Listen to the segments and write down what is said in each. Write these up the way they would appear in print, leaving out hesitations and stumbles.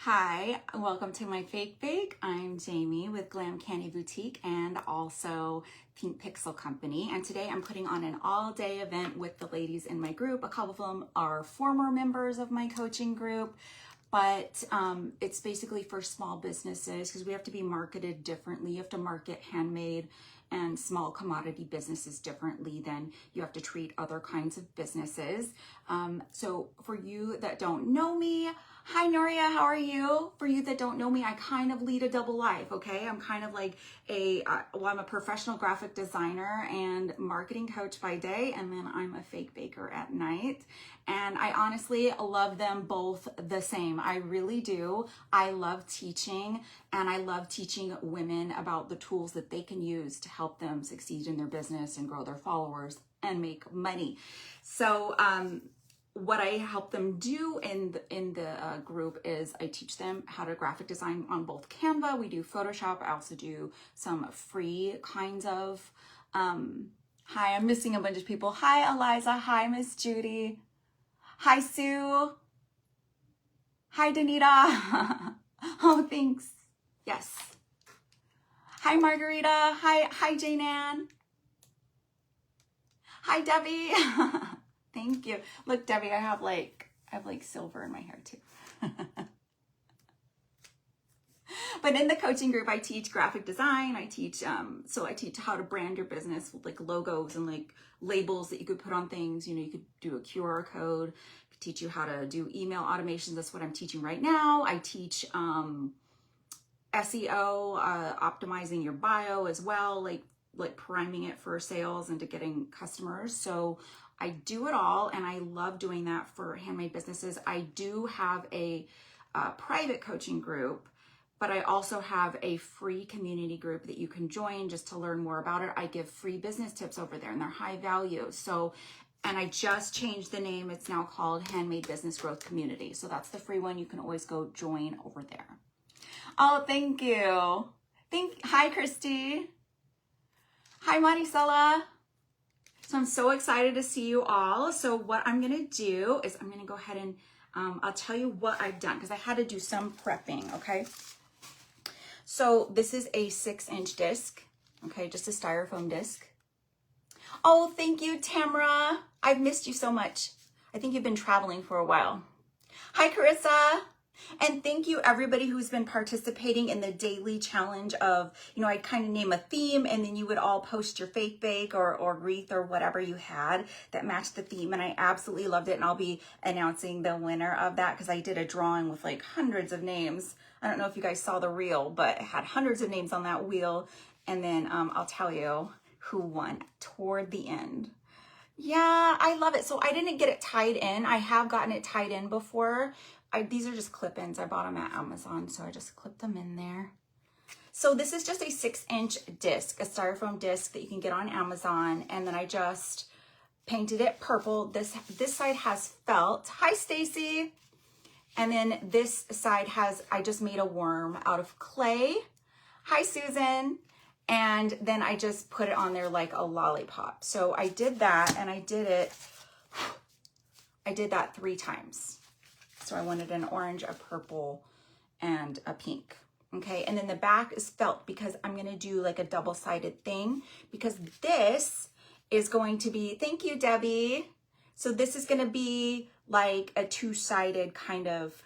Hi, welcome to my Fake Bake. I'm Jamie with Glam Candy Boutique and also Pink Pixel Company. And today I'm putting on an all-day event with the ladies in my group. A couple of them are former members of my coaching group, but it's basically for small businesses because we have to be marketed differently. You have to market handmade and small commodity businesses differently than you have to treat other kinds of businesses. So for you that don't know me, hi Noria, how are you? For you that don't know me, I kind of lead a double life, okay? I'm kind of like I'm a professional graphic designer and marketing coach by day, and then I'm a fake baker at night. And I honestly love them both the same. I really do. I love teaching, and I love teaching women about the tools that they can use to help them succeed in their business and grow their followers and make money. So what I help them do in the group is I teach them how to graphic design on both Canva. We do Photoshop. I also do some free kinds of, hi, I'm missing a bunch of people. Hi, Eliza. Hi, Miss Judy. Hi, Sue. Hi, Danita. Oh, thanks. Yes. Hi, Margarita. Hi, Jane Ann. Hi, Debbie. Thank you. Look, Debbie, I have like silver in my hair too. But in the coaching group, I teach graphic design. I teach I teach how to brand your business with like logos and like labels that you could put on things. You know, you could do a QR code. I could teach you how to do email automations. That's what I'm teaching right now. I teach SEO, optimizing your bio as well, like priming it for sales and to getting customers. So I do it all, and I love doing that for handmade businesses. I do have a private coaching group, but I also have a free community group that you can join just to learn more about it. I give free business tips over there, and they're high value. So, and I just changed the name. It's now called Handmade Business Growth Community. So that's the free one. You can always go join over there. Oh, thank you. Hi, Christy. Hi, Maricela. So I'm so excited to see you all. So what I'm gonna do is I'm gonna go ahead and I'll tell you what I've done because I had to do some prepping, okay? So this is a 6-inch disc, okay, just a styrofoam disc. Oh, thank you, Tamara. I've missed you so much. I think you've been traveling for a while. Hi, Carissa. And thank you everybody who's been participating in the daily challenge of, you know, I'd kind of name a theme and then you would all post your fake bake or wreath or whatever you had that matched the theme. And I absolutely loved it. And I'll be announcing the winner of that because I did a drawing with like hundreds of names. I don't know if you guys saw the reel, but it had hundreds of names on that wheel. And then I'll tell you who won toward the end. Yeah, I love it. So I didn't get it tied in. I have gotten it tied in before. These are just clip-ins. I bought them at Amazon, so I just clipped them in there. So this is just a 6-inch disc, a styrofoam disc that you can get on Amazon. And then I just painted it purple. This side has felt. Hi, Stacy. And then this side has, I just made a worm out of clay. Hi, Susan. And then I just put it on there like a lollipop. So I did that, and I did that 3 times. So I wanted an orange, a purple, and a pink. Okay, and then the back is felt because I'm gonna do like a double-sided thing because this is going to be, thank you, Debbie. So this is gonna be like a 2-sided kind of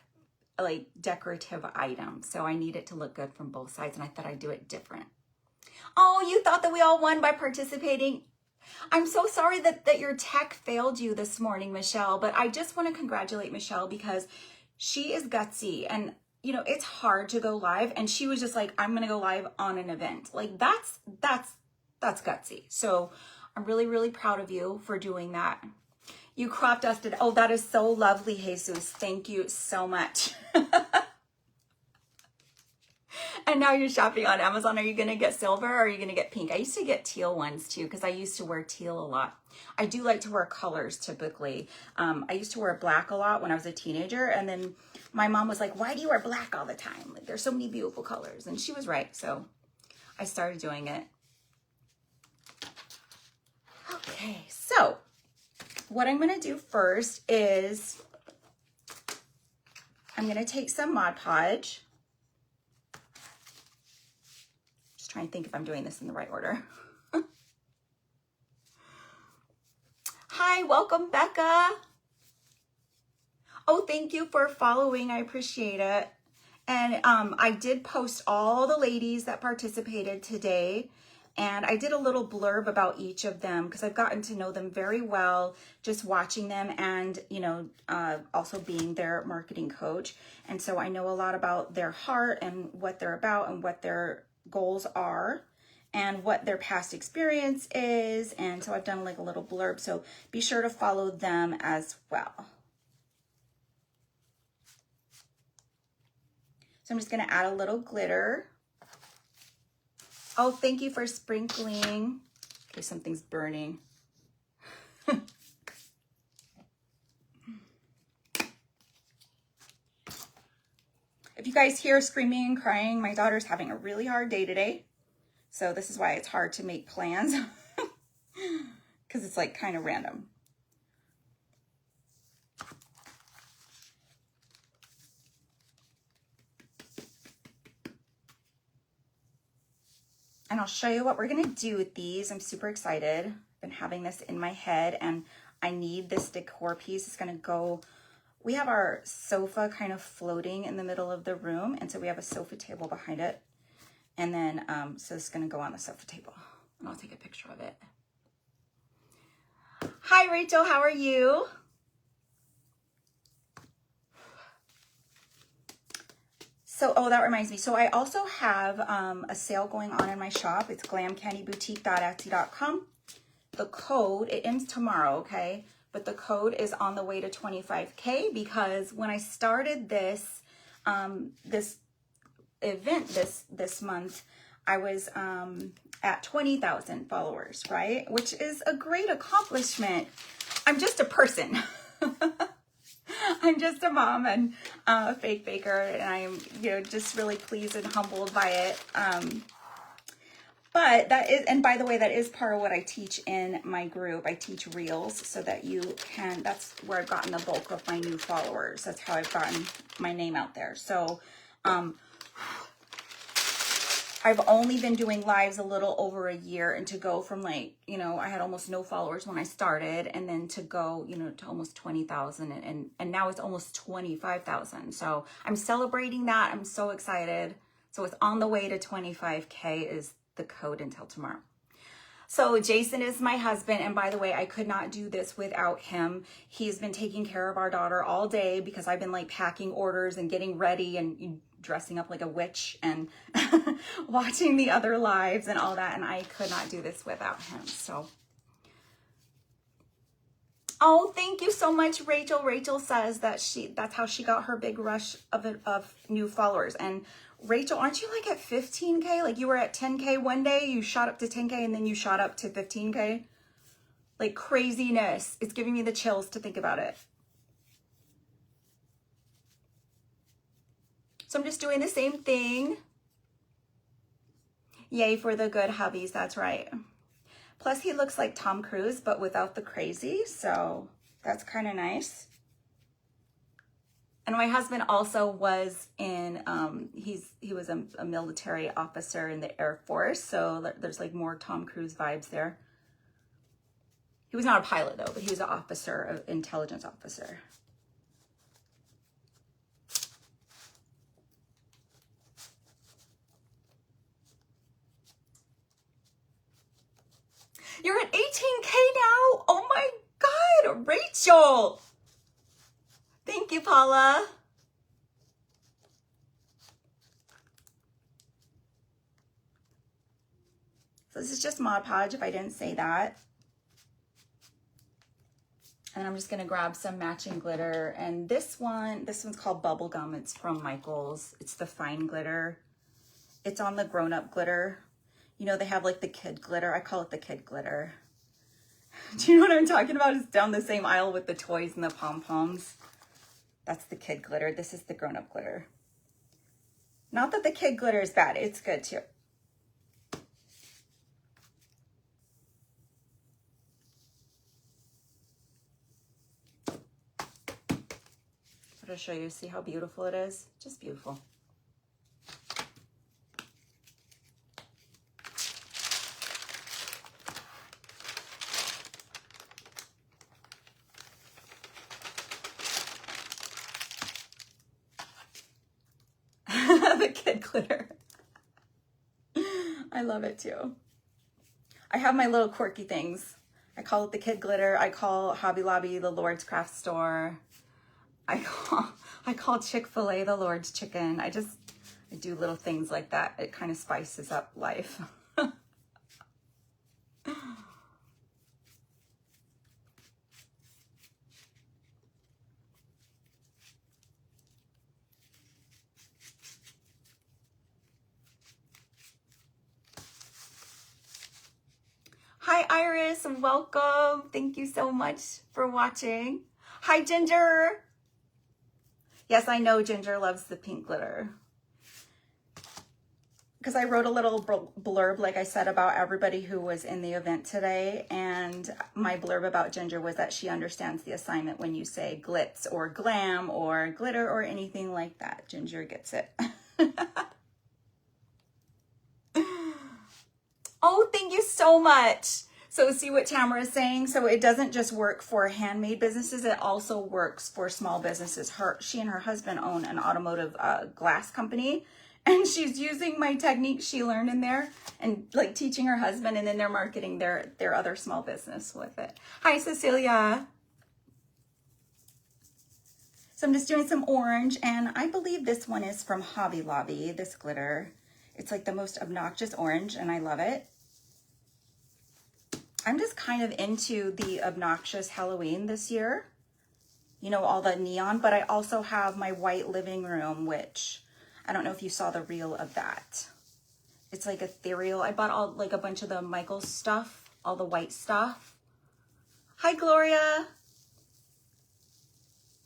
like decorative item. So I need it to look good from both sides, and I thought I'd do it different. Oh, you thought that we all won by participating? I'm so sorry that your tech failed you this morning, Michelle, but I just want to congratulate Michelle because she is gutsy, and you know, it's hard to go live, and she was just like, I'm going to go live on an event. Like that's gutsy. So I'm really, really proud of you for doing that. You crop dusted. Oh, that is so lovely, Jesus. Thank you so much. And now you're shopping on Amazon. Are you going to get silver or are you going to get pink? I used to get teal ones too because I used to wear teal a lot. I do like to wear colors typically. I used to wear black a lot when I was a teenager. And then my mom was like, why do you wear black all the time? Like, there's so many beautiful colors. And she was right. So I started doing it. Okay, so what I'm going to do first is I'm going to take some Mod Podge. Just trying to think if I'm doing this in the right order. Hi, welcome, Becca. Oh, thank you for following. I appreciate it. And I did post all the ladies that participated today. And I did a little blurb about each of them because I've gotten to know them very well, just watching them and, you know, also being their marketing coach. And so I know a lot about their heart and what they're about and what their goals are and what their past experience is. And so I've done like a little blurb. So be sure to follow them as well. So I'm just going to add a little glitter. Oh, thank you for sprinkling. Okay, something's burning. If you guys hear screaming and crying, my daughter's having a really hard day today. So this is why it's hard to make plans because it's like kind of random. And I'll show you what we're gonna do with these. I'm super excited. I've been having this in my head and I need this decor piece. It's gonna go, we have our sofa kind of floating in the middle of the room. And so we have a sofa table behind it. And then, so it's gonna go on the sofa table. And I'll take a picture of it. Hi, Rachel, how are you? So, oh, that reminds me. So I also have a sale going on in my shop. It's glamcandyboutique.etsy.com. The code, it ends tomorrow, okay? But the code is on the way to 25K because when I started this, this event this month, I was at 20,000 followers, right? Which is a great accomplishment. I'm just a person. I'm just a mom and a fake baker, and I'm, you know, just really pleased and humbled by it. But that is, and by the way, that is part of what I teach in my group. I teach reels so that you can, that's where I've gotten the bulk of my new followers. That's how I've gotten my name out there. So, I've only been doing lives a little over a year, and to go from like, you know, I had almost no followers when I started, and then to go, you know, to almost 20,000 and now it's almost 25,000. So I'm celebrating that. I'm so excited. So it's on the way to 25K is the code until tomorrow. So Jason is my husband. And by the way, I could not do this without him. He's been taking care of our daughter all day because I've been like packing orders and getting ready and dressing up like a witch and watching the other lives and all that. And I could not do this without him. So, oh, thank you so much, Rachel. Rachel says that that's how she got her big rush of new followers. And Rachel, aren't you like at 15K? Like you were at 10K one day, you shot up to 10K, and then you shot up to 15K. Like craziness. It's giving me the chills to think about it. So I'm just doing the same thing. Yay for the good hubbies, that's right. Plus he looks like Tom Cruise, but without the crazy, so that's kind of nice. And my husband also was in, he was a military officer in the Air Force, so there's like more Tom Cruise vibes there. He was not a pilot though, but he was an officer, an intelligence officer. You're at 18K now? Oh my God, Rachel. Thank you, Paula. So this is just Mod Podge if I didn't say that. And I'm just gonna grab some matching glitter. And this one's called Bubblegum. It's from Michaels. It's the fine glitter. It's on the grown-up glitter. You know, they have like the kid glitter. I call it the kid glitter. Do you know what I'm talking about? It's down the same aisle with the toys and the pom-poms. That's the kid glitter. This is the grown-up glitter. Not that the kid glitter is bad. It's good too. I'll just show you, see how beautiful it is? Just beautiful. The kid glitter. I love it too. I have my little quirky things. I call it the kid glitter. I call Hobby Lobby the Lord's Craft Store. I call Chick-fil-A the Lord's Chicken. I do little things like that. It kind of spices up life. Hi, Iris, welcome. Thank you so much for watching. Hi, Ginger. Yes, I know Ginger loves the pink glitter. Because I wrote a little blurb, like I said, about everybody who was in the event today. And my blurb about Ginger was that she understands the assignment when you say glitz or glam or glitter or anything like that. Ginger gets it. Oh, thank you so much. So see what Tamara is saying? So it doesn't just work for handmade businesses. It also works for small businesses. She and her husband own an automotive glass company, and she's using my technique she learned in there and like teaching her husband, and then they're marketing their other small business with it. Hi, Cecilia. So I'm just doing some orange, and I believe this one is from Hobby Lobby, this glitter. It's like the most obnoxious orange, and I love it. I'm just kind of into the obnoxious Halloween this year. You know, all the neon, but I also have my white living room, which I don't know if you saw the reel of that. It's like ethereal. I bought all like a bunch of the Michaels stuff, all the white stuff. Hi, Gloria.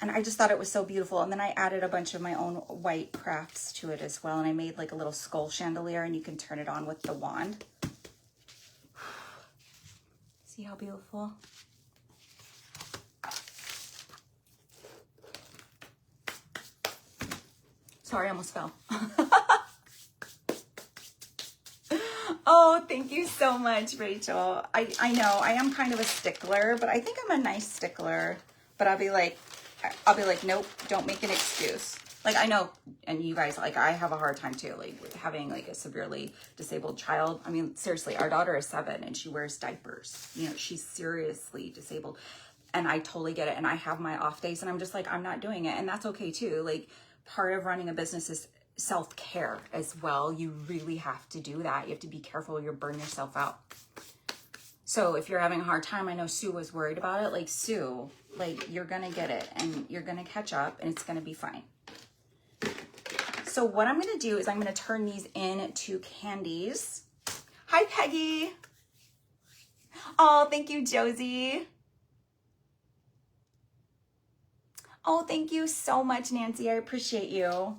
And I just thought it was so beautiful. And then I added a bunch of my own white crafts to it as well. And I made like a little skull chandelier, and you can turn it on with the wand. See how beautiful? Sorry, I almost fell. Oh, thank you so much, Rachel. I know I am kind of a stickler, but I think I'm a nice stickler. But I'll be like, nope, don't make an excuse. Like, I know, and you guys, like, I have a hard time too, like with having like a severely disabled child. I mean, seriously, our daughter is 7 and she wears diapers. You know, she's seriously disabled, and I totally get it. And I have my off days, and I'm just like, I'm not doing it. And that's okay too. Like, part of running a business is self-care as well. You really have to do that. You have to be careful. You'll burn yourself out. So if you're having a hard time, I know Sue was worried about it. Like, Sue, like, you're going to get it, and you're going to catch up, and it's going to be fine. So what I'm going to do is I'm going to turn these into candies. Hi, Peggy. Oh, thank you, Josie. Oh, thank you so much, Nancy. I appreciate you.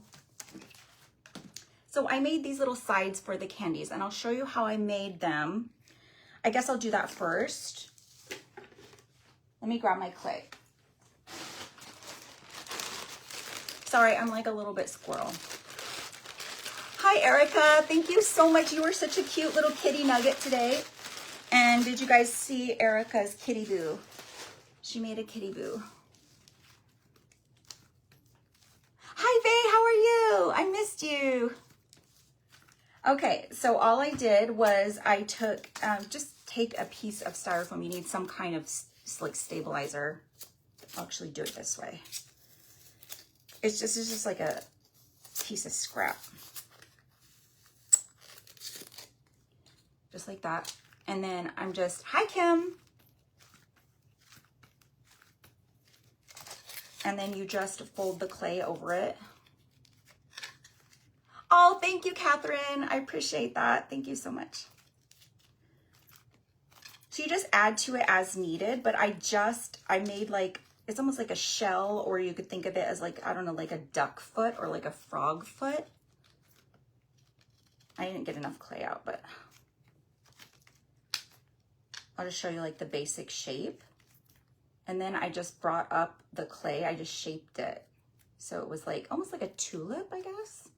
So I made these little sides for the candies, and I'll show you how I made them. I guess I'll do that first. Let me grab my clay. Sorry, I'm like a little bit squirrel. Hi, Erica. Thank you so much. You were such a cute little kitty nugget today. And did you guys see Erica's kitty boo? She made a kitty boo. Hi, Faye. How are you? I missed you. Okay, so all I did was I took, just take a piece of styrofoam. You need some kind of like stabilizer. I'll actually do it this way. It's just like a piece of scrap. Just like that. And then I'm just, hi, Kim. And then you just fold the clay over it. Oh, thank you, Catherine. I appreciate that. Thank you so much. So you just add to it as needed, but I made like, it's almost like a shell, or you could think of it as like, I don't know, like a duck foot or like a frog foot. I didn't get enough clay out, but I'll just show you like the basic shape. And then I just brought up the clay. I just shaped it So it was like almost like a tulip, I guess.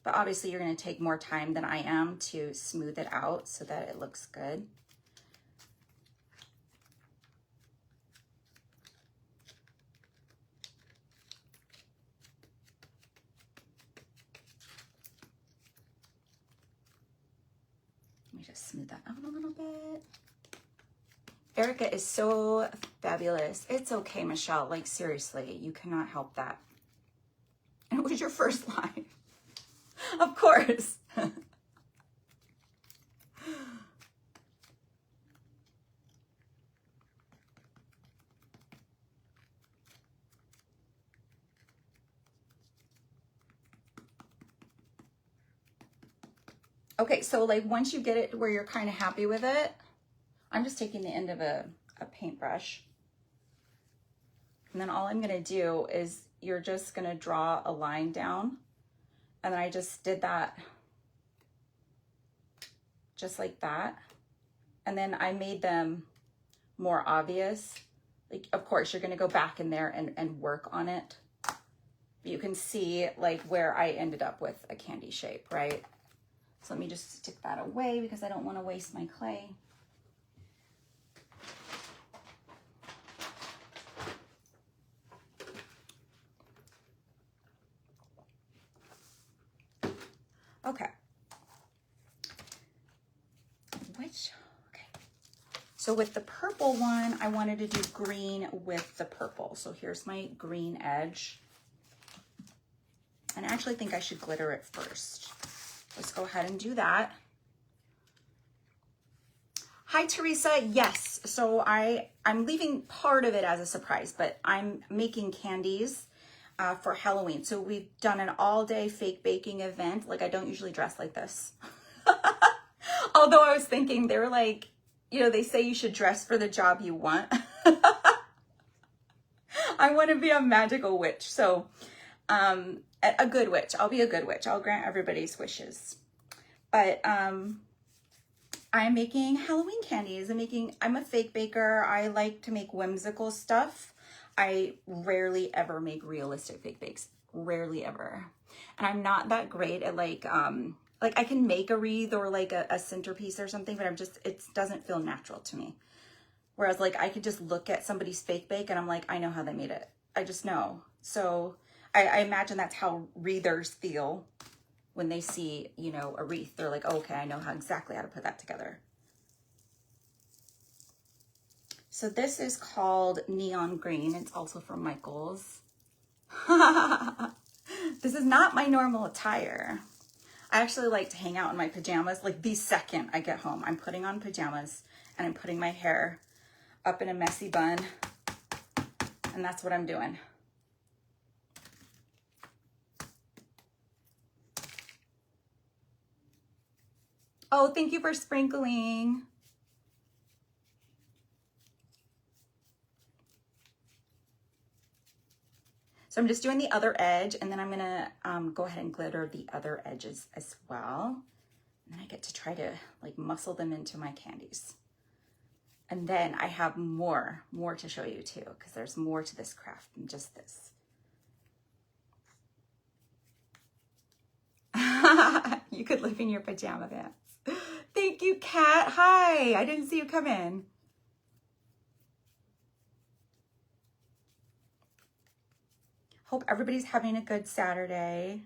But obviously you're going to take more time than I am to smooth it out so that it looks good. Let me just smooth that out a little bit. Erica is so fabulous. It's okay, Michelle. Like, seriously, you cannot help that. And it was your first line. Of course. Okay, so like once you get it where you're kind of happy with it, I'm just taking the end of a paintbrush. And then all I'm gonna do is you're just gonna draw a line down. And then I just did that just like that. And then I made them more obvious. Like, of course, you're gonna go back in there and work on it. But you can see like where I ended up with a candy shape, right? So let me just stick that away because I don't want to waste my clay. Okay. Okay. So with the purple one, I wanted to do green with the purple. So here's my green edge. And I actually think I should glitter it first. Let's go ahead and do that. Hi, Teresa. Yes. So I'm leaving part of it as a surprise, but I'm making candies for Halloween. So we've done an all-day fake baking event. Like, I don't usually dress like this. Although I was thinking, they're like, you know, they say you should dress for the job you want. I want to be a magical witch. So a good witch. I'll be a good witch. I'll grant everybody's wishes. But I'm making Halloween candies. I'm a fake baker. I like to make whimsical stuff. I rarely ever make realistic fake bakes. Rarely ever. And I'm not that great at like I can make a wreath or like a centerpiece or something, but it doesn't feel natural to me. Whereas like I could just look at somebody's fake bake and I'm like, I know how they made it. I just know. So I imagine that's how wreathers feel when they see, you know, a wreath. They're like, oh, okay, I know exactly how to put that together. So this is called Neon Green. It's also from Michaels. This is not my normal attire. I actually like to hang out in my pajamas. Like the second I get home, I'm putting on pajamas and I'm putting my hair up in a messy bun. And that's what I'm doing. Oh, thank you for sprinkling. So I'm just doing the other edge, and then I'm gonna go ahead and glitter the other edges as well. And then I get to try to like muscle them into my candies. And then I have more to show you too, because there's more to this craft than just this. You could live in your pajama pants. Thank you, Kat. Hi, I didn't see you come in. Hope everybody's having a good Saturday.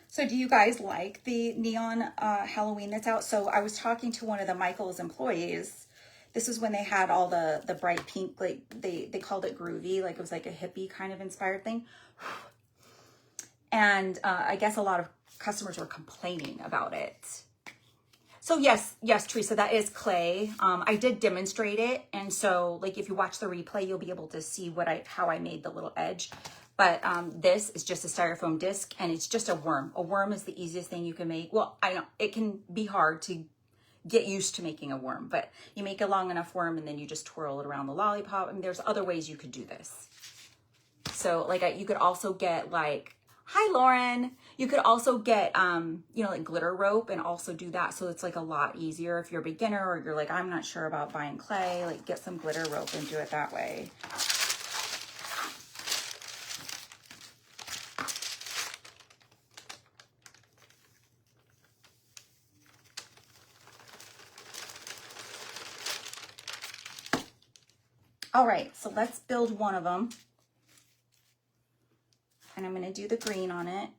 So do you guys like the neon Halloween that's out? So I was talking to one of the Michaels employees. This is when they had all the bright pink, like they called it groovy, like it was like a hippie kind of inspired thing. And I guess a lot of customers were complaining about it. So yes, Teresa, that is clay. I did demonstrate it. And so like if you watch the replay, you'll be able to see how I made the little edge. But this is just a styrofoam disc and it's just a worm. A worm is the easiest thing you can make. Well, I know it can be hard to get used to making a worm, but you make a long enough worm and then you just twirl it around the lollipop. And there's other ways you could do this. So like you could also get like, Hi, Lauren. You could also get, you know, like glitter rope and also do that. So it's like a lot easier if you're a beginner or you're like, I'm not sure about buying clay, like get some glitter rope and do it that way. All right, so let's build one of them. And I'm gonna do the green on it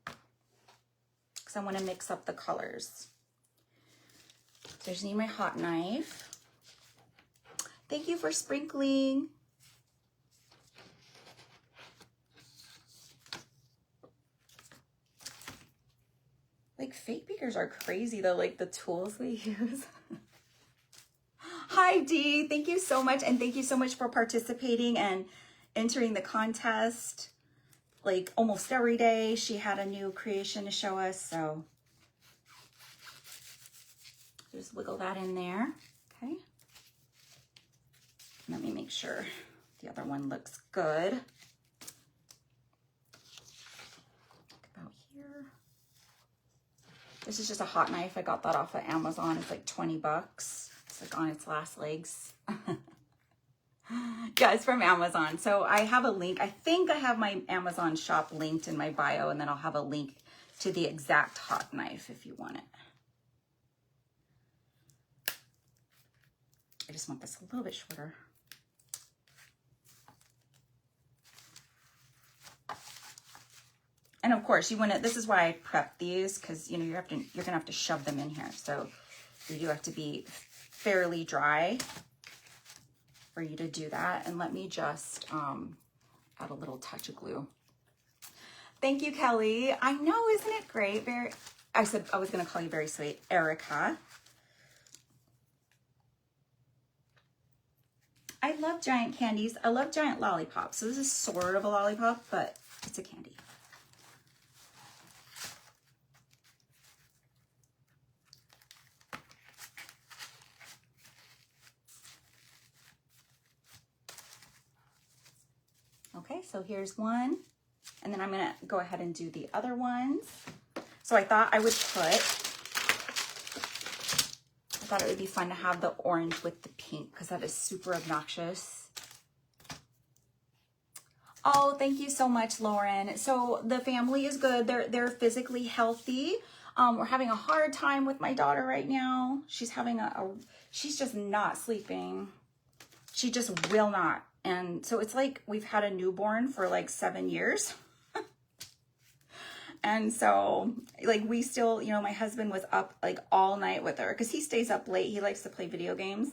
because I wanna mix up the colors. So I just need my hot knife. Thank you for sprinkling. Like fake bakers are crazy though, like the tools they use. Hi Dee, thank you so much. And thank you so much for participating and entering the contest. Like almost every day she had a new creation to show us. So just wiggle that in there, okay? Let me make sure the other one looks good. About here. This is just a hot knife. I got that off of Amazon. It's like 20 bucks. It's like on its last legs. Yeah, it's from Amazon. So I have a link. I think I have my Amazon shop linked in my bio, and then I'll have a link to the exact hot knife if you want it. I just want this a little bit shorter. And of course, you want to, this is why I prep these, because you know you're gonna have to shove them in here. So you do have to be fairly dry for you to do that. And let me just add a little touch of glue. Thank you, Kelly. I know, isn't it great? I said I was gonna call you very sweet, Erica. I love giant candies. I love giant lollipops. So this is sort of a lollipop, but it's a candy. Okay, so here's one. And then I'm gonna go ahead and do the other ones. So I thought it would be fun to have the orange with the pink because that is super obnoxious. Oh, thank you so much, Lauren. So the family is good. They're physically healthy. We're having a hard time with my daughter right now. She's having she's just not sleeping. She just will not. And so it's like we've had a newborn for like 7 years. And so like we still, you know, my husband was up like all night with her because he stays up late. He likes to play video games.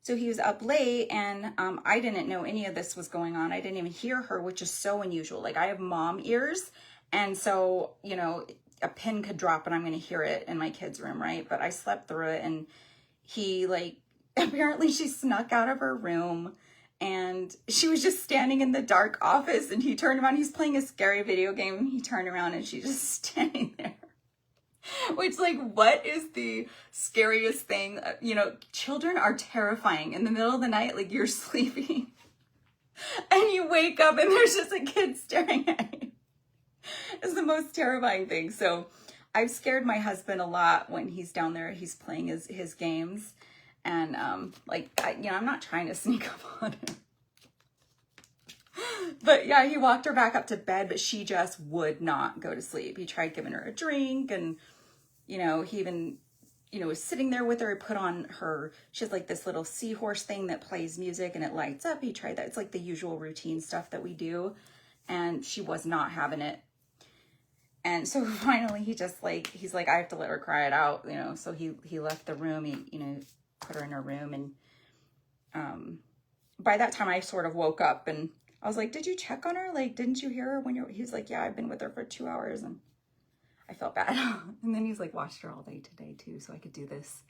So he was up late and I didn't know any of this was going on. I didn't even hear her, which is so unusual. Like I have mom ears. And so, you know, a pin could drop and I'm going to hear it in my kid's room, right? But I slept through it and he like, apparently she snuck out of her room and she was just standing in the dark office and he turned around, he's playing a scary video game and he turned around and she's just standing there. Which like, what is the scariest thing? You know, children are terrifying. In the middle of the night, like you're sleeping and you wake up and there's just a kid staring at you. It's the most terrifying thing. So I've scared my husband a lot when he's down there, he's playing his games. And you know, I'm not trying to sneak up on him. But yeah, he walked her back up to bed, but she just would not go to sleep. He tried giving her a drink and, you know, he even, you know, was sitting there with her. He put on her, she has like this little seahorse thing that plays music and it lights up. He tried that. It's like the usual routine stuff that we do. And she was not having it. And so finally he just like, he's like, I have to let her cry it out, you know. So he left the room, he, you know, put her in her room. And by that time I sort of woke up and I was like, did you check on her? Like, didn't you hear her when he was like, yeah, I've been with her for 2 hours. And I felt bad. And then he's like, watched her all day today too, so I could do this.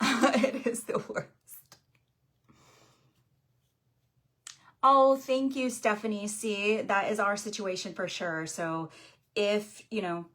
It is the worst. Oh, thank you, Stephanie. See, that is our situation for sure. So if, you know,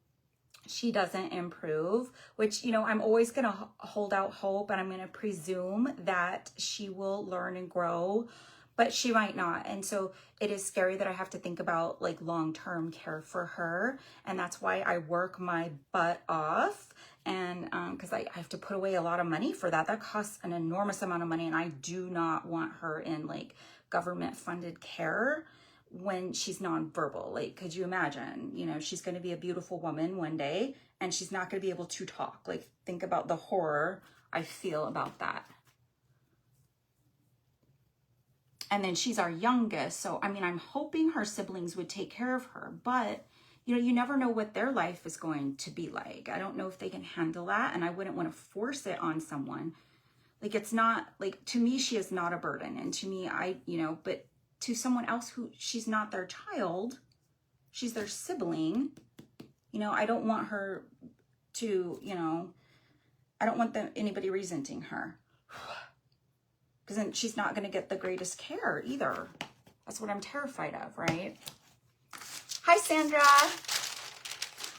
she doesn't improve, which, you know, I'm always going to hold out hope and I'm going to presume that she will learn and grow. but she might not. And so it is scary that I have to think about like long-term care for her. And that's why I work my butt off. And because I have to put away a lot of money for that. That costs an enormous amount of money. And I do not want her in like government funded care when she's nonverbal. Like, could you imagine, you know, she's going to be a beautiful woman one day and she's not going to be able to talk. Like, think about the horror I feel about that. And then she's our youngest. So, I mean, I'm hoping her siblings would take care of her, but you know, you never know what their life is going to be like. I don't know if they can handle that. And I wouldn't want to force it on someone. Like, it's not like, to me, she is not a burden. And to me, you know, but to someone else who she's not their child, she's their sibling, you know, I don't want her to, you know, I don't want anybody resenting her. Because then she's not going to get the greatest care either. That's what I'm terrified of, right? Hi, Sandra.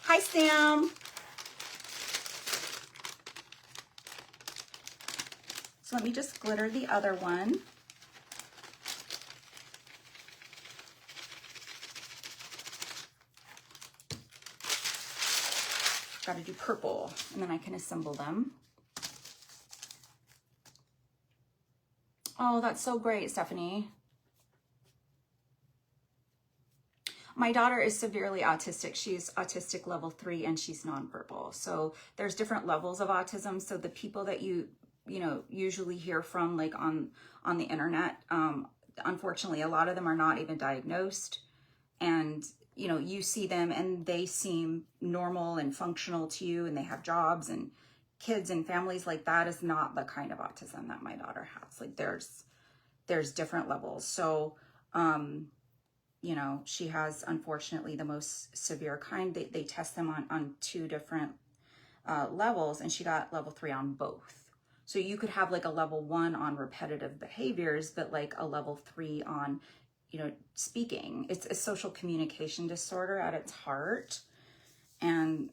Hi, Sam. So let me just glitter the other one. Got to do purple, and then I can assemble them. Oh, that's so great, Stephanie. My daughter is severely autistic. She's autistic level 3 and she's nonverbal. So there's different levels of autism. So the people that you know, usually hear from like on the internet, unfortunately, a lot of them are not even diagnosed. And, you know, you see them and they seem normal and functional to you and they have jobs and kids and families. Like, that is not the kind of autism that my daughter has. Like, there's different levels. So, you know, she has, unfortunately, the most severe kind. They test them on 2 different levels, and she got level 3 on both. So you could have like a level 1 on repetitive behaviors, but like a level 3 on, you know, speaking. It's a social communication disorder at its heart. And,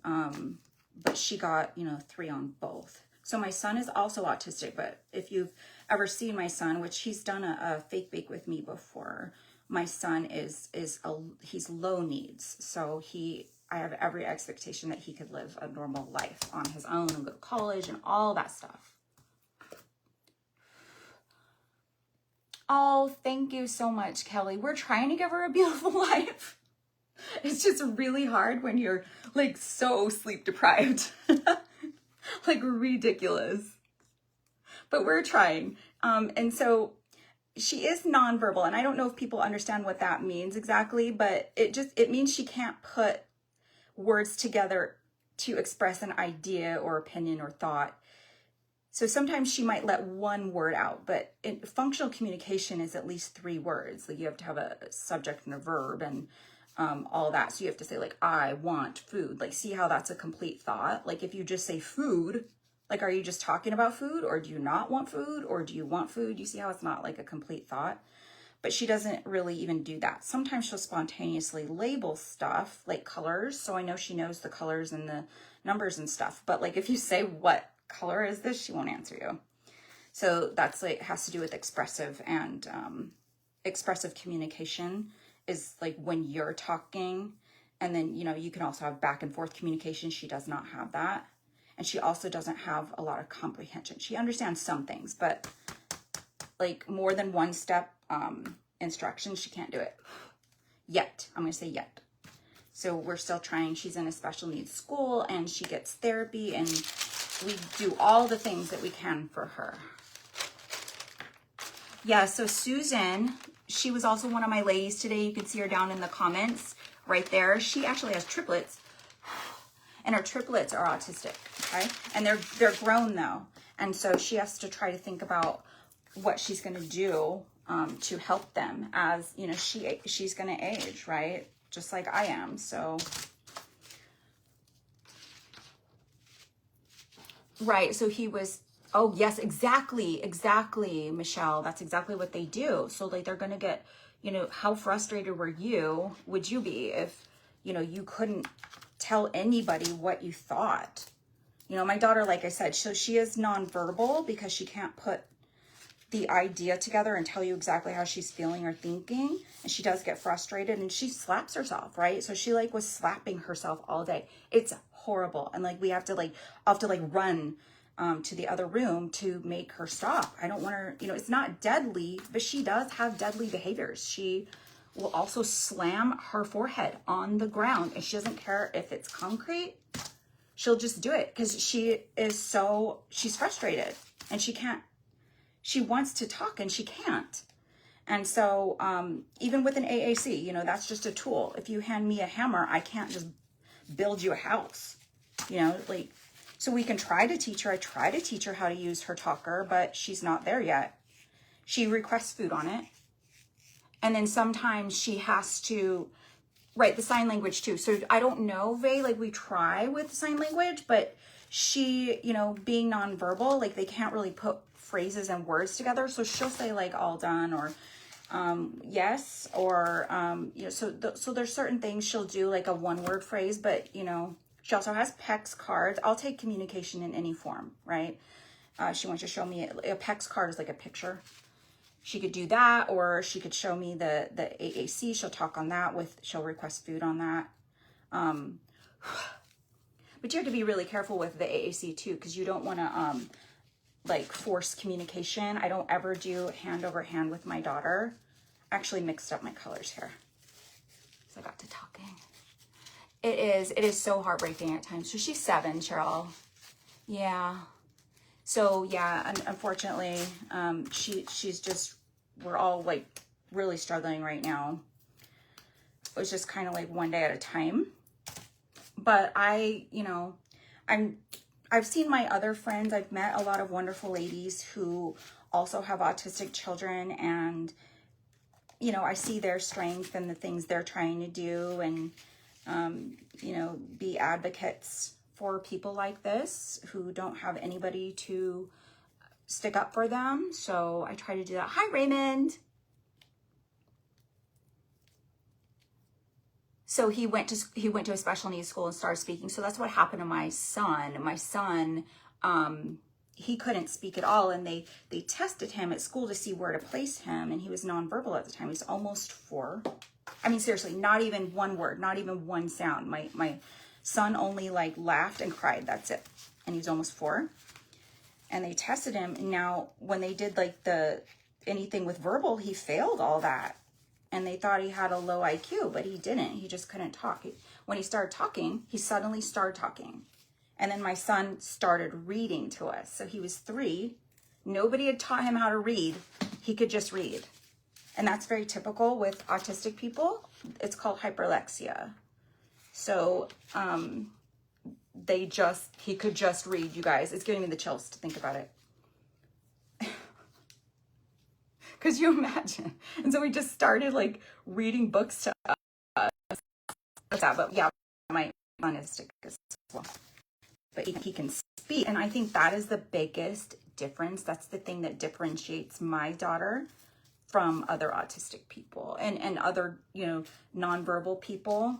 but she got, you know, 3 on both. So my son is also autistic, but if you've ever seen my son, which he's done a fake bake with me before, my son he's low needs. So I have every expectation that he could live a normal life on his own and go to college and all that stuff. Oh, thank you so much, Kelly. We're trying to give her a beautiful life. It's just really hard when you're like so sleep deprived. Like, ridiculous. But we're trying. And so she is nonverbal, and I don't know if people understand what that means exactly, but it means she can't put words together to express an idea or opinion or thought. So sometimes she might let one word out, but functional communication is at least 3 words. Like, you have to have a subject and a verb and all that. So you have to say like, I want food. Like, see how that's a complete thought? Like, if you just say food, like, are you just talking about food, or do you not want food, or do you want food? You see how it's not like a complete thought? But she doesn't really even do that. Sometimes she'll spontaneously label stuff like colors. So I know she knows the colors and the numbers and stuff. But like, if you say, what color is this? She won't answer you. So that's like, has to do with expressive, and expressive communication is like when you're talking. And then, you know, you can also have back and forth communication. She does not have that. And she also doesn't have a lot of comprehension. She understands some things, but like more than one step instructions, she can't do it yet. I'm going to say yet. So we're still trying. She's in a special needs school and she gets therapy, and we do all the things that we can for her. Yeah, so Susan, she was also one of my ladies today. You can see her down in the comments right there. She actually has triplets. And her triplets are autistic, okay? And they're grown though. And so she has to try to think about what she's gonna do to help them as, you know, she's gonna age, right? Just like I am, so. Right, so he was, oh yes, exactly, Michelle. That's exactly what they do. So like, they're gonna get, you know, how frustrated would you be if, you know, you couldn't tell anybody what you thought? You know, my daughter, like I said, so she is nonverbal because she can't put the idea together and tell you exactly how she's feeling or thinking. And she does get frustrated and she slaps herself, right? So she like was slapping herself all day. It's horrible. And like, we have to like, I'll have to like run to the other room to make her stop. I don't want her, you know, it's not deadly, but she does have deadly behaviors. She will also slam her forehead on the ground and she doesn't care if it's concrete. She'll just do it because she's frustrated and she wants to talk and she can't. And so even with an AAC, you know, that's just a tool. If you hand me a hammer, I can't just build you a house, you know, like, so we can try to teach her. I try to teach her how to use her talker, but she's not there yet. She requests food on it. And then sometimes she has to write the sign language too. So I don't know, Vay, like we try with sign language, but she, you know, being nonverbal, like they can't really put phrases and words together. So she'll say like all done or yes, or, you know, so there's certain things she'll do like a one word phrase, but you know, she also has PEX cards. I'll take communication in any form, right? She wants to show me a PEX card is like a picture. She could do that, or she could show me the AAC. She'll talk on that she'll request food on that. But you have to be really careful with the AAC too, because you don't want to like force communication. I don't ever do hand over hand with my daughter. Actually mixed up my colors here. So I got to talking. It is so heartbreaking at times. So she's 7, Cheryl. Yeah. So yeah, unfortunately, she's just, we're all like really struggling right now. It was just kind of like one day at a time. But you know, I've seen my other friends. I've met a lot of wonderful ladies who also have autistic children, and you know, I see their strength and the things they're trying to do, and you know, be advocates for people like this who don't have anybody to stick up for them. So I try to do that. Hi, Raymond. So he went to a special needs school and started speaking. So that's what happened to my son. My son, he couldn't speak at all, and they tested him at school to see where to place him, and he was nonverbal at the time. He was almost 4. I mean, seriously, not even one word, not even one sound. My son only like laughed and cried. That's it. And he was almost 4. And they tested him. And now when they did like anything with verbal, he failed all that. And they thought he had a low IQ, but he didn't. He just couldn't talk. When he started talking, he suddenly started talking. And then my son started reading to us. So he was 3. Nobody had taught him how to read. He could just read. And that's very typical with autistic people. It's called hyperlexia. So he could just read, you guys. It's giving me the chills to think about it. Because you imagine. And so we just started like reading books to us. But yeah, my son is autistic as well. But he can speak. And I think that is the biggest difference. That's the thing that differentiates my daughter from other autistic people and other, you know, nonverbal people.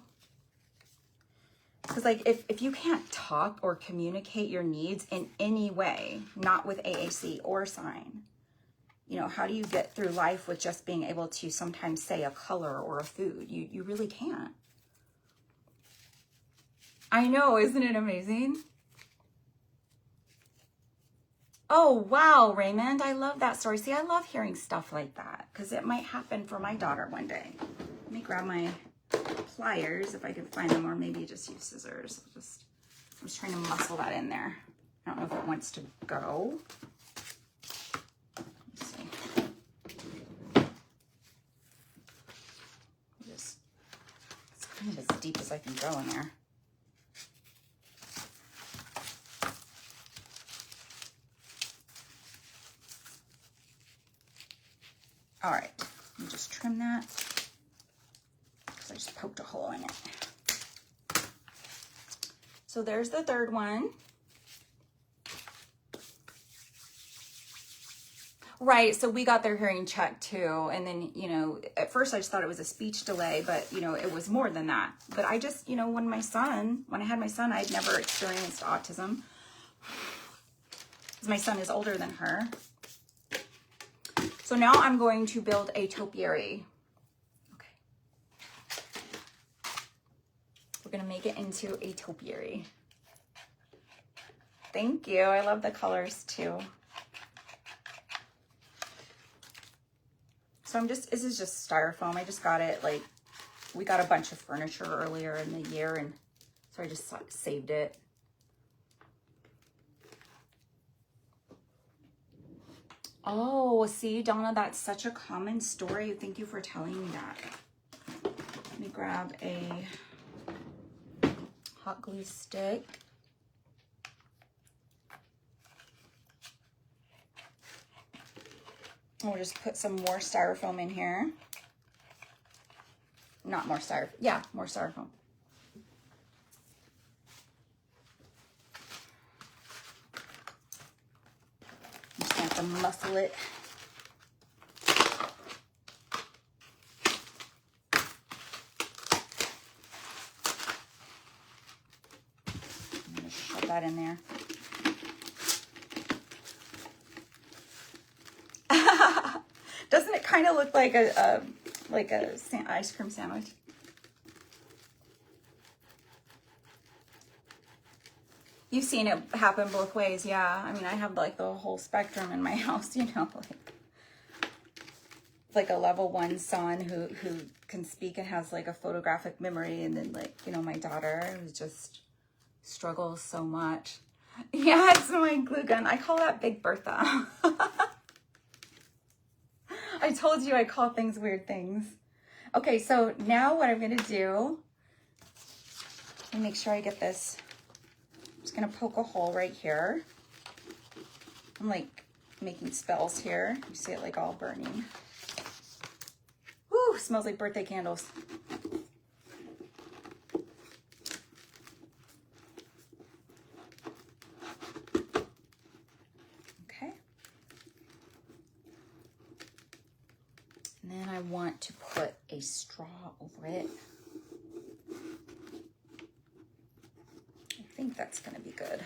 Because like if you can't talk or communicate your needs in any way, not with AAC or sign, you know, how do you get through life with just being able to sometimes say a color or a food? You really can't. I know, isn't it amazing? Oh, wow, Raymond, I love that story. See, I love hearing stuff like that because it might happen for my daughter one day. Let me grab my pliers if I can find them, or maybe just use scissors. I'm just trying to muscle that in there. I don't know if it wants to go. Let's see. It's kind of as deep as I can go in there. All right, let me just trim that because I just poked a hole in it. So there's the third one. Right, so we got their hearing checked too. And then, you know, at first I just thought it was a speech delay, but, you know, it was more than that. But I just, you know, when I had my son, I'd never experienced autism. Because my son is older than her. So now I'm going to build a topiary. Okay. We're gonna make it into a topiary. Thank you, I love the colors too. So this is just styrofoam. I just got it, like, we got a bunch of furniture earlier in the year, and so I just saved it. Oh, see, Donna, that's such a common story. Thank you for telling me that. Let me grab a hot glue stick. We'll just put some more styrofoam in here. Not more styrofoam. Yeah, more styrofoam. Just have to muscle it. I'm gonna shove that in there. Doesn't it kind of look like a ice cream sandwich? You've seen it happen both ways, yeah. I mean, I have like the whole spectrum in my house, you know, like a level 1 son who can speak and has like a photographic memory, and then like, you know, my daughter who just struggles so much. Yeah, it's my glue gun. I call that Big Bertha. I told you I call things weird things. Okay, so now what I'm gonna do, let me make sure I get this. I'm just gonna poke a hole right here. I'm like making spells here. You see it like all burning. Woo, smells like birthday candles. Okay. And then I want to put a straw over it. I think that's gonna be good.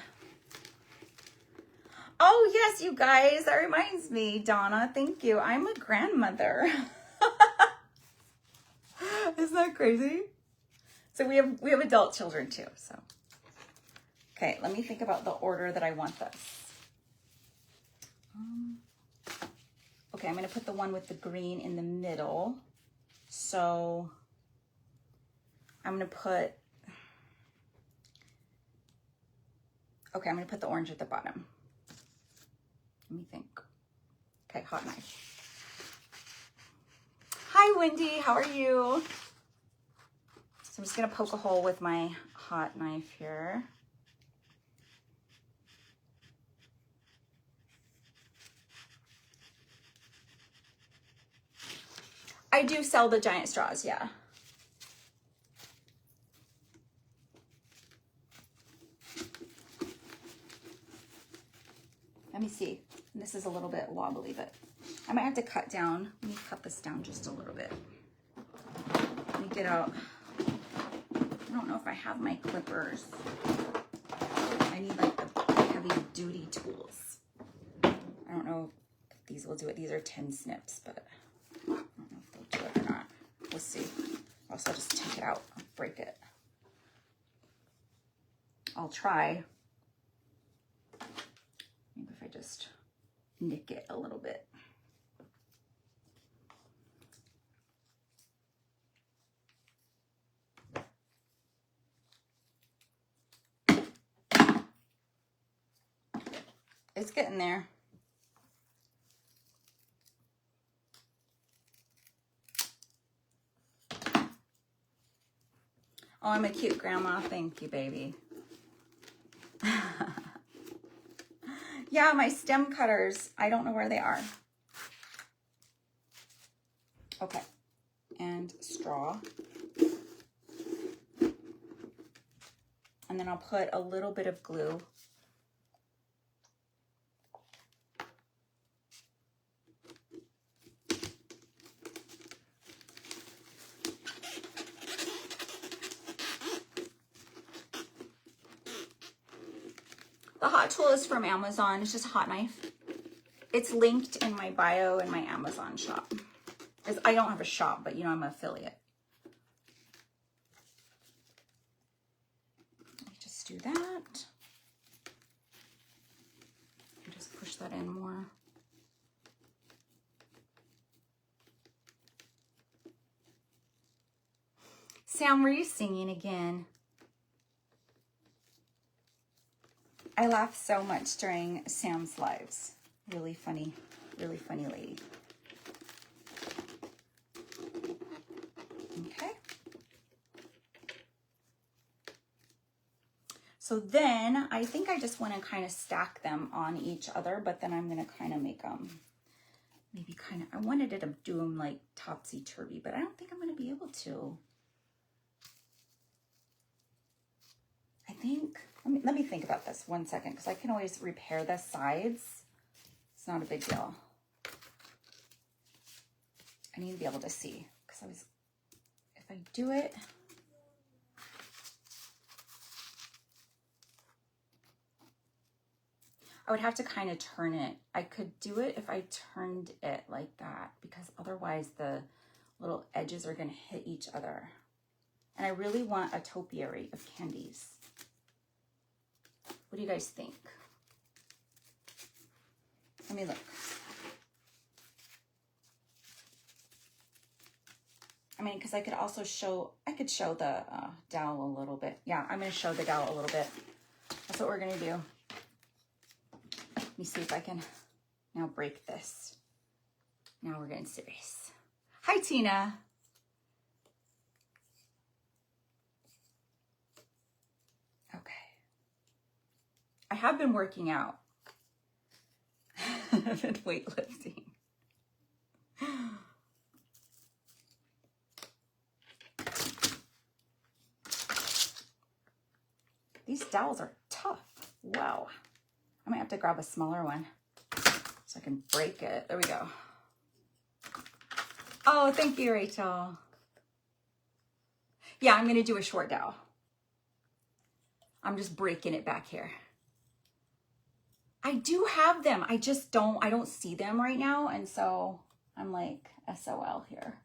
Oh yes, you guys, that reminds me, Donna, thank you. I'm a grandmother. Isn't that crazy? So we have adult children too, so. Okay, let me think about the order that I want this. Okay, I'm gonna put the one with the green in the middle. So I'm gonna put, okay, I'm gonna put the orange at the bottom. Let me think. Okay, hot knife. Hi, Wendy, how are you? So I'm just gonna poke a hole with my hot knife here. I do sell the giant straws, yeah. Let me see. This is a little bit wobbly, but I might have to cut down. Let me cut this down just a little bit. Let me get out. I don't know if I have my clippers. I need like the heavy duty tools. I don't know if these will do it. These are 10 snips, but I don't know if they'll do it or not. We'll see. Also, I'll just take it out. I'll break it. I'll try. Maybe if I just nick it a little bit. It's getting there. Oh, I'm a cute grandma. Thank you, baby. Yeah, my stem cutters, I don't know where they are. Okay, and straw. And then I'll put a little bit of glue. The hot tool is from Amazon. It's just a hot knife. It's linked in my bio in my Amazon shop. I don't have a shop, but you know, I'm an affiliate. Let me just do that. Just push that in more. Sam, were you singing again? I laugh so much during Sam's lives. Really funny lady. Okay. So then I think I just want to kind of stack them on each other, but then I'm going to kind of make them maybe kind of, I wanted to do them like topsy-turvy, but I don't think I'm going to be able to. I think, let me think about this 1 second, because I can always repair the sides. It's not a big deal. I need to be able to see, because if I do it, I would have to kind of turn it. I could do it if I turned it like that, because otherwise the little edges are going to hit each other. And I really want a topiary of candies. What do you guys think? Let me look. I mean, because I could also show, show the dowel a little bit. Yeah, I'm going to show the dowel a little bit. That's what we're going to do. Let me see if I can now break this. Now we're getting serious. Hi, Tina. Okay. I have been working out. I've been weightlifting. These dowels are tough. Wow. I might have to grab a smaller one so I can break it. There we go. Oh, thank you, Rachel. Yeah, I'm going to do a short dowel. I'm just breaking it back here. I do have them. I don't see them right now. And so I'm like SOL here.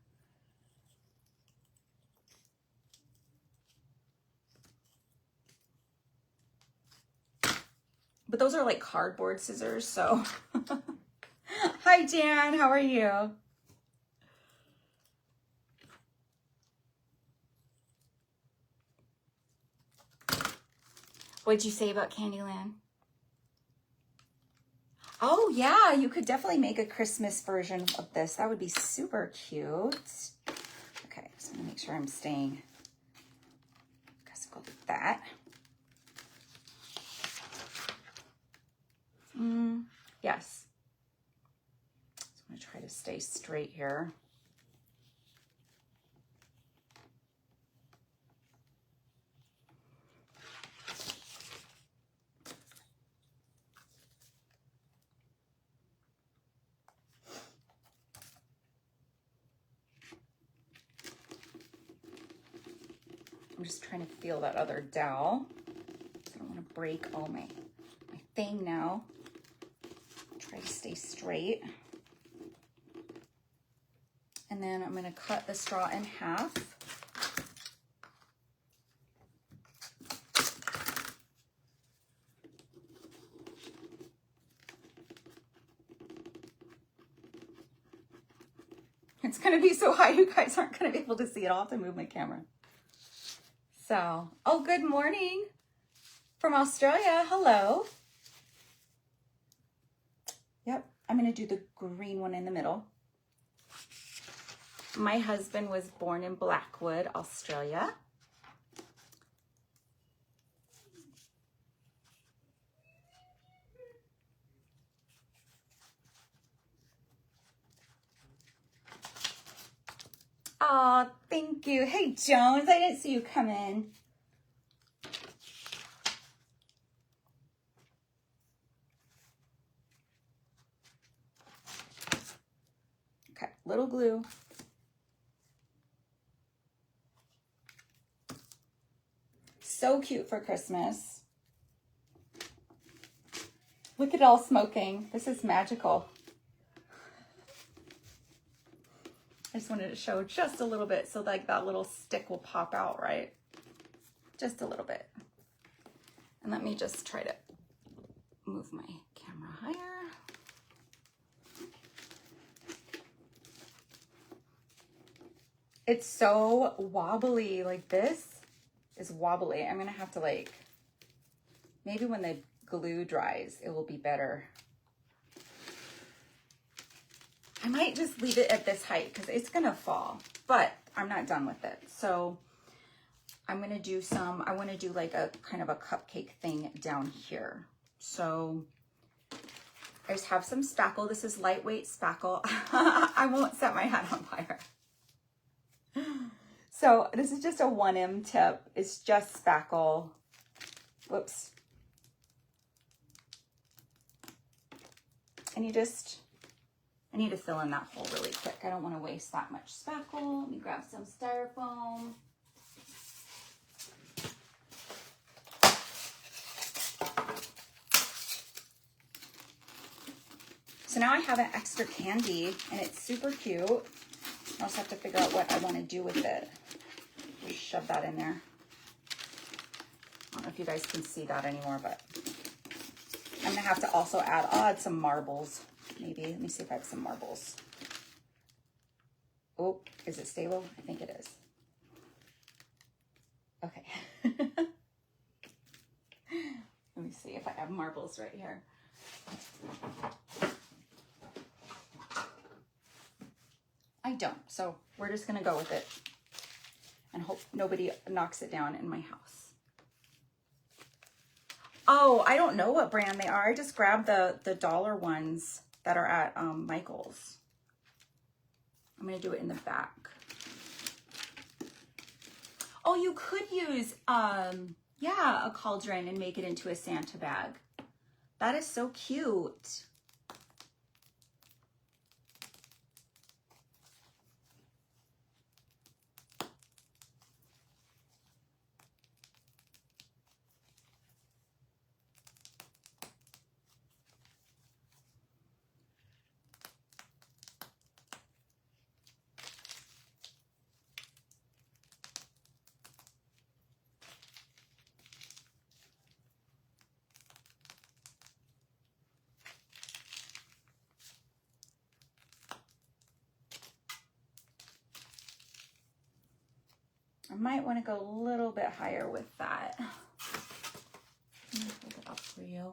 But those are like cardboard scissors, so. Hi, Jan, how are you? What'd you say about Candyland? Oh yeah, you could definitely make a Christmas version of this. That would be super cute. Okay, just gonna make sure I'm staying. Guess go with that. Yes. So I'm gonna try to stay straight here. I'm just trying to feel that other dowel. I don't want to break all my thing now. Try to stay straight. And then I'm going to cut the straw in half. It's going to be so high, you guys aren't going to be able to see it. I'll have to move my camera. So, oh, good morning from Australia. Hello. Yep, I'm going to do the green one in the middle. My husband was born in Blackwood, Australia. Oh, thank you. Hey, Jones, I didn't see you come in. Okay, little glue. So cute for Christmas. Look at it all smoking. This is magical. just wanted to show just a little bit so like that little stick will pop out, right? Just a little bit. And let me just try to move my camera higher. It's so wobbly, like this is wobbly. I'm gonna have to like, maybe when the glue dries, it will be better. I might just leave it at this height because it's gonna fall, but I'm not done with it. So I'm gonna do some, I wanna do like a kind of a cupcake thing down here. So I just have some spackle. This is lightweight spackle. I won't set my hat on fire. So this is just a 1M tip. It's just spackle. Whoops. And you just, I need to fill in that hole really quick. I don't want to waste that much spackle. Let me grab some styrofoam. So now I have an extra candy and it's super cute. I also have to figure out what I want to do with it. Just shove that in there. I don't know if you guys can see that anymore, but I'm gonna have to also add some marbles. Maybe, let me see if I have some marbles. Oh, is it stable? I think it is. Okay. Let me see if I have marbles right here. I don't, so we're just gonna go with it and hope nobody knocks it down in my house. Oh, I don't know what brand they are. I just grabbed the dollar ones that are at Michael's. I'm gonna do it in the back. Oh, you could use, yeah, a cauldron and make it into a Santa bag. That is so cute. I might want to go a little bit higher with that. Let me hold it up for you.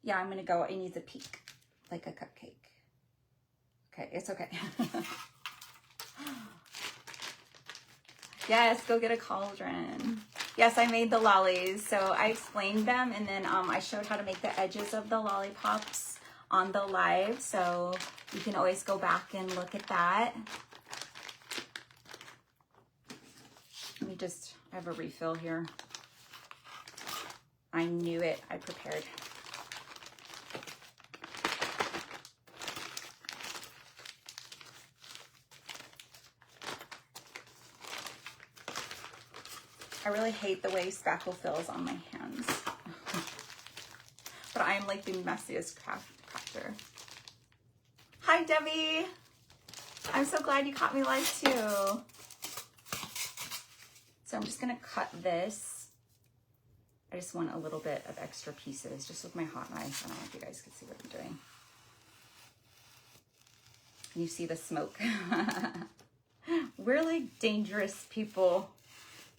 Yeah, I'm gonna go, it needs a peak, like a cupcake. Okay, it's okay. Yes, go get a cauldron. Yes, I made the lollies. So I explained them and then I showed how to make the edges of the lollipops on the live. So you can always go back and look at that. Let me just, I have a refill here. I knew it, I prepared. I really hate the way spackle feels on my hands. But I am like the messiest crafter. Hi, Debbie. I'm so glad you caught me live too. So I'm just gonna cut this. I just want a little bit of extra pieces just with my hot knife. I don't know if you guys can see what I'm doing. Can you see the smoke? Really dangerous people,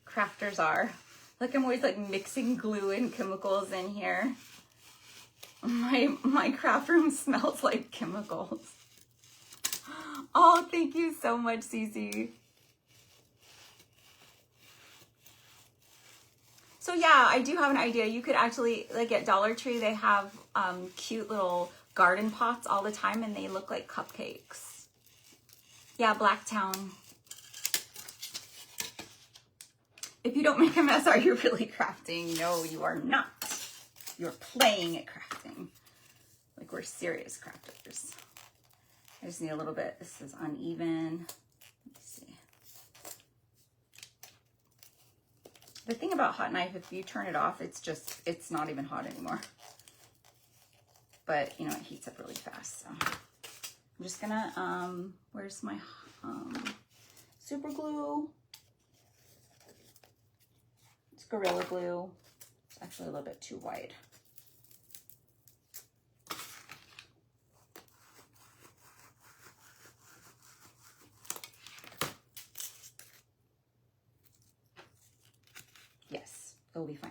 crafters are. Look, I'm always like mixing glue and chemicals in here. My craft room smells like chemicals. Oh, thank you so much, Cece. So yeah, I do have an idea. You could actually, like at Dollar Tree, they have cute little garden pots all the time and they look like cupcakes. Yeah, Blacktown. If you don't make a mess, are you really crafting? No, you are not. You're playing at crafting. Like we're serious crafters. I just need a little bit. This is uneven. The thing about hot knife, if you turn it off, it's not even hot anymore. But, you know, it heats up really fast. So I'm just gonna, where's my super glue. It's Gorilla Glue. It's actually a little bit too wide. Yes, it'll be fine.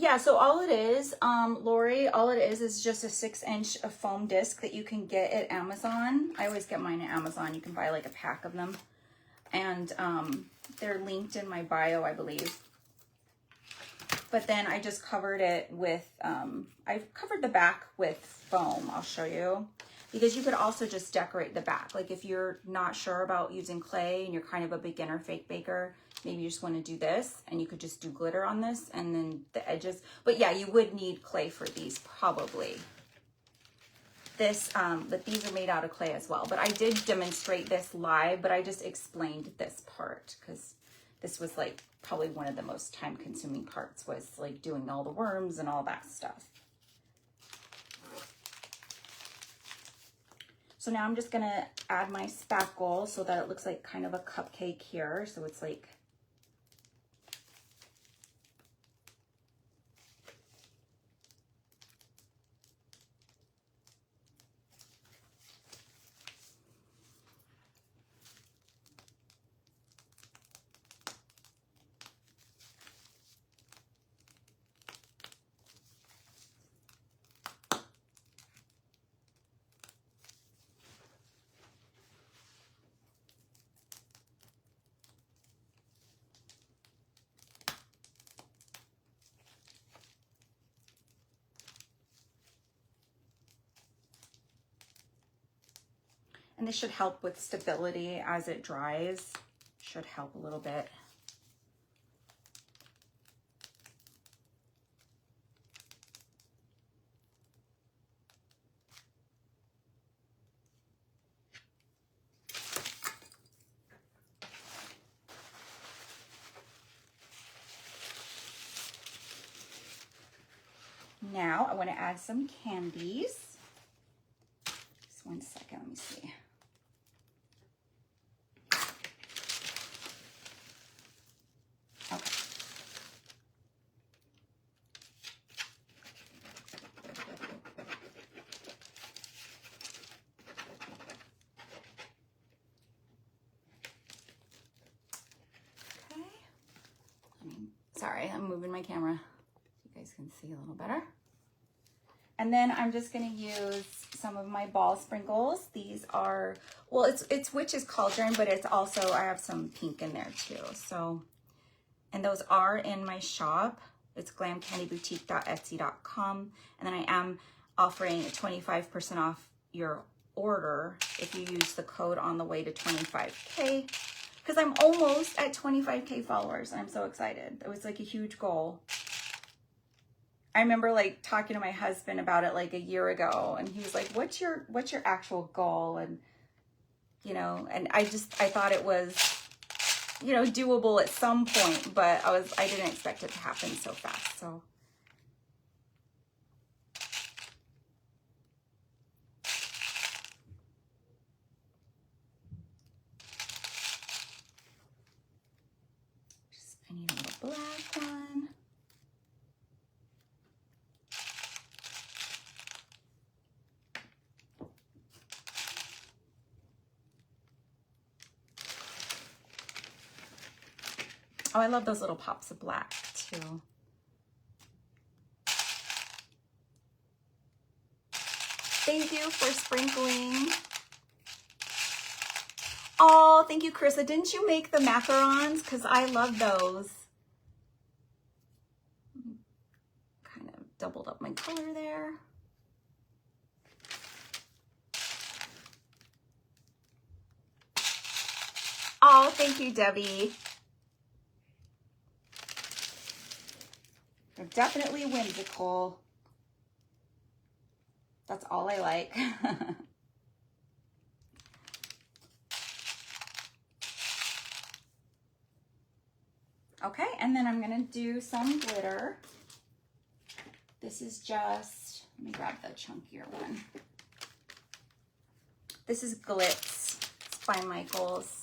Yeah, so all it is, Lori, all it is just a 6-inch of foam disc that you can get at Amazon. I always get mine at Amazon. You can buy like a pack of them. And they're linked in my bio, I believe. But then I just covered it with, I've covered the back with foam. I'll show you. Because you could also just decorate the back. Like if you're not sure about using clay and you're kind of a beginner fake baker, maybe you just want to do this and you could just do glitter on this and then the edges. But yeah, you would need clay for these probably. But these are made out of clay as well. But I did demonstrate this live, but I just explained this part because this was like probably one of the most time consuming parts, was like doing all the worms and all that stuff. So now I'm just gonna add my spackle so that it looks like kind of a cupcake here. So it's like, and this should help with stability as it dries. Should help a little bit. Now I want to add some candies. Just one second, let me see. Okay. Sorry, I'm moving my camera. You guys can see a little better. And then I'm just gonna use some of my ball sprinkles. These are, well, it's Witch's Cauldron, but it's also, I have some pink in there too. So, and those are in my shop. It's glamcandyboutique.etsy.com. And then I am offering 25% off your order if you use the code on the way to 25K. Because I'm almost at 25K followers. I'm so excited. It was like a huge goal. I remember like talking to my husband about it like a year ago, and he was like, what's your actual goal? And, you know, and I thought it was, you know, doable at some point, but I didn't expect it to happen so fast. So I need a little black one. Oh, I love those little pops of black too. Thank you for sprinkling. Oh, thank you, Carissa. Didn't you make the macarons? Because I love those. Kind of doubled up my color there. Oh, thank you, Debbie. They're definitely whimsical. That's all I like. and then I'm gonna do some glitter. This is just, let me grab the chunkier one. This is Glitz. It's by Michaels.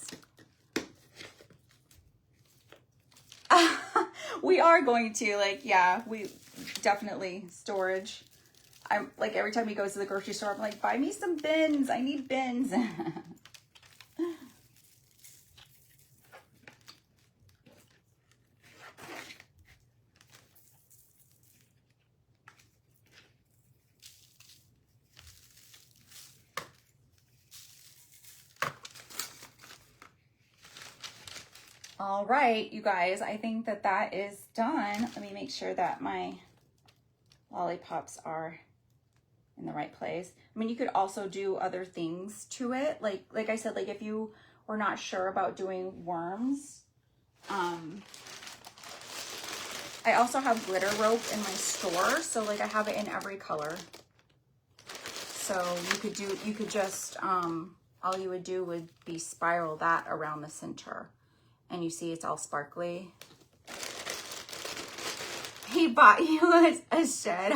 We are going to, like, yeah, we definitely storage. I'm like, every time he goes to the grocery store, I'm like, buy me some bins. I need bins. All right, you guys, I think that that is done. Let me make sure that my lollipops are in the right place. I mean, you could also do other things to it. Like I said, like if you were not sure about doing worms, I also have glitter rope in my store. So like I have it in every color. So you could just, all you would do would be spiral that around the center. And you see it's all sparkly. He bought you a shed.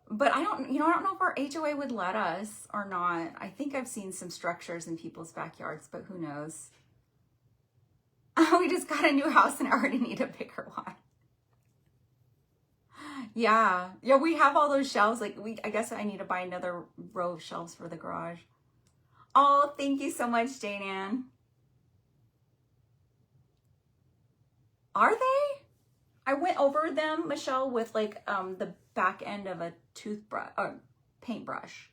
But I don't know if our HOA would let us or not. I think I've seen some structures in people's backyards, but who knows? We just got a new house and I already need a bigger one. Yeah, we have all those shelves. Like I guess I need to buy another row of shelves for the garage. Oh, thank you so much, Jane Ann. Are they? I went over them, Michelle, with like the back end of a toothbrush or paintbrush.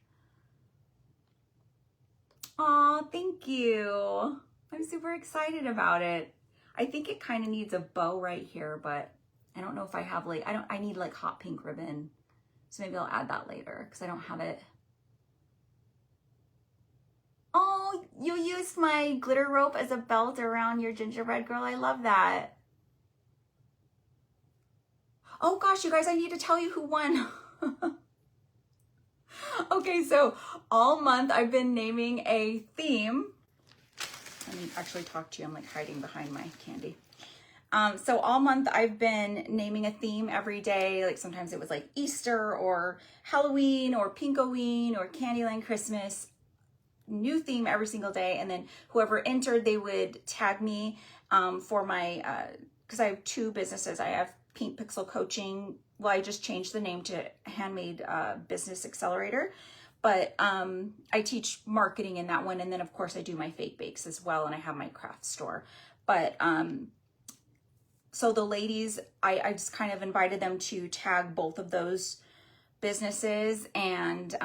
Oh, thank you. I'm super excited about it. I think it kind of needs a bow right here, but I don't know if I have like, I need like hot pink ribbon. So maybe I'll add that later because I don't have it. Oh, you used my glitter rope as a belt around your gingerbread girl. I love that. Oh gosh, you guys, I need to tell you who won. Okay, so all month I've been naming a theme. Let me actually talk to you. I'm like hiding behind my candy. So all month I've been naming a theme every day. Like sometimes it was like Easter or Halloween or Pinkoween or Candyland Christmas. New theme every single day, and then whoever entered, they would tag me for my because I have two businesses. I have Pink Pixel Coaching. Well, I just changed the name to Handmade Business Accelerator, but I teach marketing in that one, and then of course I do my fake bakes as well, and I have my craft store. But so the ladies, I just kind of invited them to tag both of those businesses, and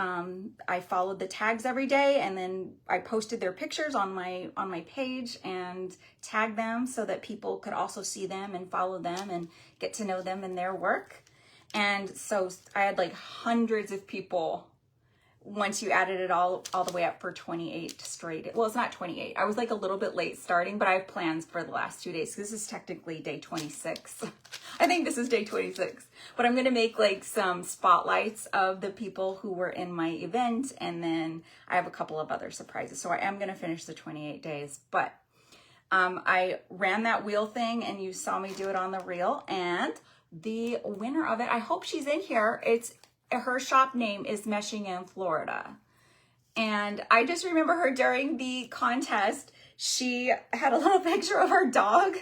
I followed the tags every day, and then I posted their pictures on my page and tagged them so that people could also see them and follow them and get to know them and their work. And so I had like hundreds of people once you added it all the way up for 28 straight. Well, it's not 28. I was like a little bit late starting, but I have plans for the last 2 days. This is technically day 26. I think this is day 26, but I'm going to make like some spotlights of the people who were in my event. And then I have a couple of other surprises. So I am going to finish the 28 days, but I ran that wheel thing and you saw me do it on the reel, and the winner of it, I hope she's in here. Her shop name is Meshing in Florida. And I just remember her during the contest, she had a little picture of her dog.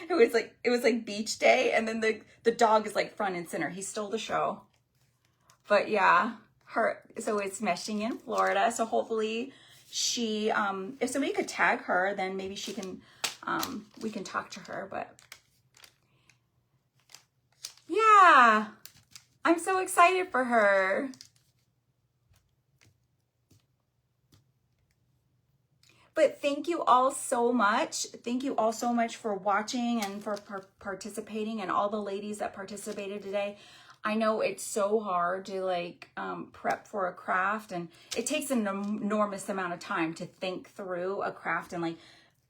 It was like beach day, and then the dog is like front and center. He stole the show. But yeah, so it's Meshing in Florida. So hopefully she, if somebody could tag her, then maybe she can, we can talk to her. But yeah, I'm so excited for her. But thank you all so much. Thank you all so much for watching and for participating, and all the ladies that participated today. I know it's so hard to like prep for a craft, and it takes an enormous amount of time to think through a craft and like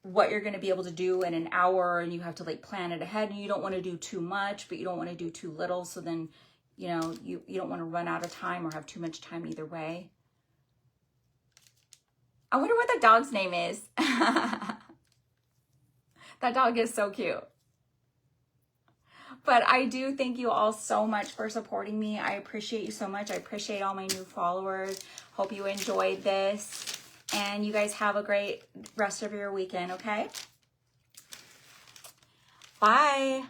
what you're going to be able to do in an hour, and you have to like plan it ahead, and you don't want to do too much, but you don't want to do too little. So then, you know, you don't want to run out of time or have too much time either way. I wonder what the dog's name is. That dog is so cute. But I do thank you all so much for supporting me. I appreciate you so much. I appreciate all my new followers. Hope you enjoyed this. And you guys have a great rest of your weekend, okay? Bye.